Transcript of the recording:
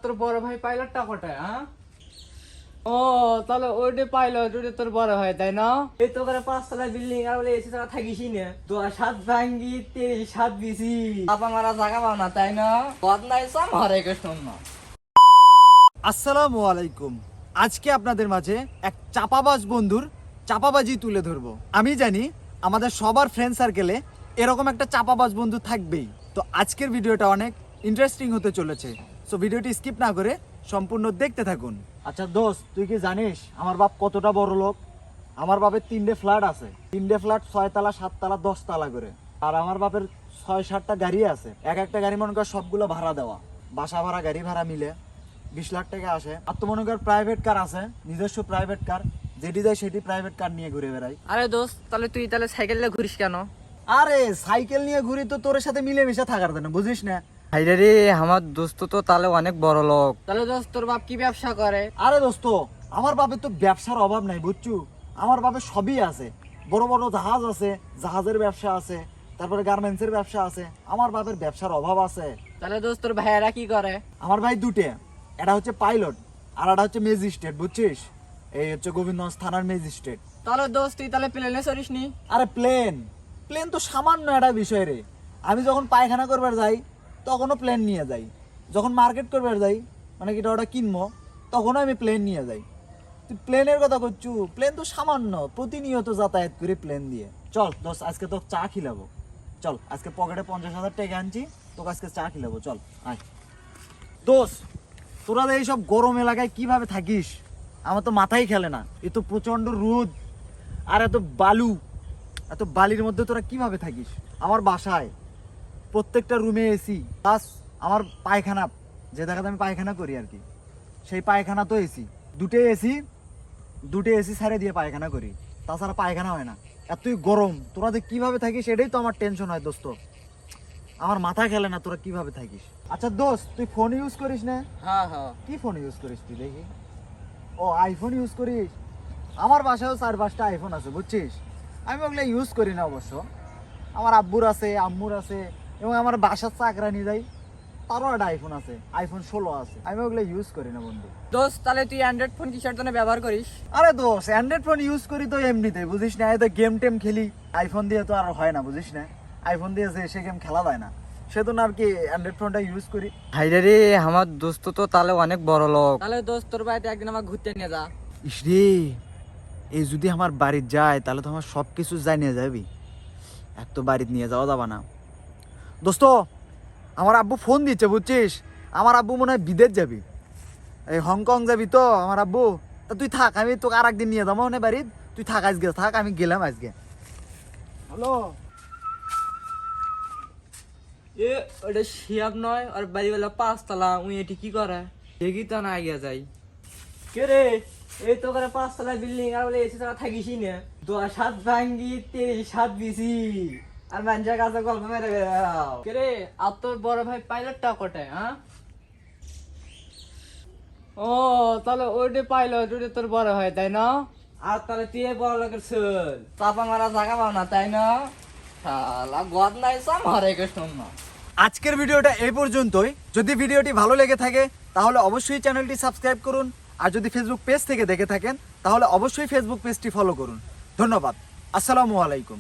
তোর বড় ভাই পাইলটটা কোথায়? ও তাহলে ওইটা পাইলট, ওইটা তোর বড় ভাই তাই না? এই তো করে 5 তলা বিল্ডিং আর বলে এসে তোরা থাকিসই না, তো 7 ভাঙ্গি 7 দিছি, আপা মারা জায়গা পাও না তাই না? বদনাই সাম হরে কৃষ্ণ না। আসসালামু আলাইকুম। আজকে আপনাদের মাঝে এক চাপাবাজ বন্ধুর চাপাবাজি তুলে ধরবো। আমি জানি আমাদের সবার ফ্রেন্ড সার্কেলে এরকম একটা চাপাবাজ বন্ধু থাকবেই। তো আজকের ভিডিওটা অনেক ইন্টারেস্টিং হতে চলেছে, সো ভিডিওটি স্কিপ না করে সম্পূর্ণ দেখতে থাকুন। আচ্ছা দোস্ত, তুই কি জানিস আমার বাপ কতটা বড় লোক? আমার বাপের 3টে ফ্ল্যাট আছে, 3টে ফ্ল্যাট 6 তলা 7 তলা 10 তলা করে। আর আমার বাপের 6-7টা গাড়ি আছে, এক একটা গাড়ি মনে কর সবগুলো ভাড়া দেওয়া, বাসা ভাড়া গাড়ি ভাড়া মিলে 20 লাখ টাকা আসে। আর তো মনে কর প্রাইভেট কার আছে, নিজস্ব প্রাইভেট কার, যেটি যায় সেটি প্রাইভেট কার নিয়ে ঘুরে বেড়াই। আরে দোস্ত, তাহলে তুই তাহলে সাইকেল নিয়ে ঘুরিস কেন? আরে সাইকেল নিয়ে ঘুরি তো তোর সাথে মিলেমিশে থাকার জন্য, বুঝিস না? হাইরে রে, আমার দোস্ত তো তাহলে অনেক বড় লোক। তাহলে দোস্ত তোর বাপ কি ব্যবসা করে? আরে দোস্ত, আমার বাপের তো ব্যবসার অভাব নাই বুঝছু। আমার বাপের সবই আছে, বড় বড় জাহাজ আছে, জাহাজের ব্যবসা আছে, তারপরে গার্মেন্টসের ব্যবসা আছে। আমার বাপের ব্যবসার অভাব আছে। তাহলে দোস্ত তোর ভাইয়েরা কি করে? আমার ভাই দুটে, এটা হচ্ছে পাইলট আর এটা হচ্ছে ম্যাজিস্ট্রেট, বুঝছিস? এই হচ্ছে গোবিন্দগঞ্জ থানার ম্যাজিস্ট্রেট। তাহলে দোস্ত তুই তাহলে প্লেনে চড়িস নি? আরে প্লেন প্লেন তো সামান্য একটা বিষয় রে। আমি যখন পায়খানা করবার যাই তখনও প্লেন নিয়ে যাই, যখন মার্কেট করবার যাই মানে কি ওটা কিনবো তখনও আমি প্লেন নিয়ে যাই। তুই প্লেনের কথা করছু? প্লেন তো সামান্য, প্রতিনিয়ত যাতায়াত করি প্লেন দিয়ে। চল দোস্ত, আজকে তো চা খিলাবো। চল, আজকে পকেটে 50,000 টাকা আনছি, তোকে আজকে চা খিলাবো। চল আয় দোস্ত। তোরা এইসব গরম এলাকায় কিভাবে থাকিস আমার তো মাথাই খেলে না। এ তো প্রচন্ড রোদ আর এত বালু, এত বালির মধ্যে তোরা কিভাবে থাকিস? আমার বাসায় প্রত্যেকটা রুমে এসি, প্লাস আমার পায়খানা, যে জায়গাতে আমি পায়খানা করি আর কি, সেই পায়খানা তো এসি, দুটো এসি ছেড়ে দিয়ে পায়খানা করি, তাছাড়া পায়খানা হয় না। এতই গরম, তোরা যে কিভাবে থাকিস এটাই তো আমার টেনশন হয় দোস্ত। আমার মাথা খেলে না তোরা কিভাবে থাকিস। আচ্ছা দোস্ত, তুই ফোন ইউজ করিস না? হ্যাঁ হ্যাঁ। কি ফোন ইউজ করিস তুই দেখি? ও আইফোন ইউজ করিস? আমার বাসায়ও 4-5টা আইফোন আছে বুঝছিস। আমি ওগুলো ইউজ করি না অবশ্য। আমার আব্বুর আছে, আম্মুর আছে, এবং আমার বাসার চাকরা নিয়ে যাই, তারও একটা আইফোন আছে, iPhone 16 আছে। আমি ওগুলো ইউজ করি না বন্ধু। দোস্ত তাহলে তুই অ্যান্ড্রয়েড ফোন কিসের জন্য ব্যবহার করিস? আরে দোস্ত, অ্যান্ড্রয়েড ফোন ইউজ করি তো এমনিতে, বুঝিস না? এই তো গেম টেম খেলি, আইফোন দিয়ে তো আর হয় না, বুঝিস না? আইফোন দিয়ে সে গেম খেলা যায় না, সেজন্য আর কি অ্যান্ড্রয়েড ফোনটা ইউজ করি। হাইরে রে, আমার দোস্ত তো তাহলে অনেক বড় লোক। তাহলে দোস্ত তোর বাড়িতে একদিন আমার ঘুরতে নিয়ে যা। ইসরে, এই যদি আমার বাড়ির যায় তাহলে তো আমার সব কিছু জানিয়ে যাবি, এক তো বাড়িতে নিয়ে যাওয়া যাবে না। দোস্ত, আমার আব্বু ফোন দিচ্ছে বুঝছিস। আমার আব্বু মনে হয় বিদেশ যাবি, এই হংকং যাবি তো আমার আব্বু। তা তুই থাক, আমি তোকে আর একদিন নিয়ে যাবো মানে বাড়ির। তুই থাক, আজকে থাক, আমি গেলাম আজকে। হ্যালো, এ ওটা শিয়াব নয়, আর বাড়িওয়ালা 5 তলা, উই এটি কি করে দেখি তো না আগে যাই। কে রে, এই তো করে 5 তলা বিল্ডিং আর বলে এসে তোরা থাকিসই না, 7 ভাঙ্গি 7 দিছি, আর মানুষের কাছে গল্প মেরে বেড়াও। কে রে, আর তোর বড় ভাই পাইলটটা কোথায়? ও তাহলে ওইটা পাইলট, ওইটা তোর বড় ভাই তাই না? আর তাহলে তুই বড় লোকের ছেলে, চাপা মারা জায়গা পাও না তাই না? শালা গদ নাই সাম হরে কৃষ্ণ না। আজকের ভিডিওটা এই পর্যন্তই। যদি ভিডিওটি ভালো লেগে থাকে তাহলে অবশ্যই চ্যানেলটি সাবস্ক্রাইব করুন, আর যদি ফেসবুক পেজ থেকে দেখে থাকেন তাহলে অবশ্যই ফেসবুক পেজটি ফলো করুন। ধন্যবাদ। আসসালামু আলাইকুম।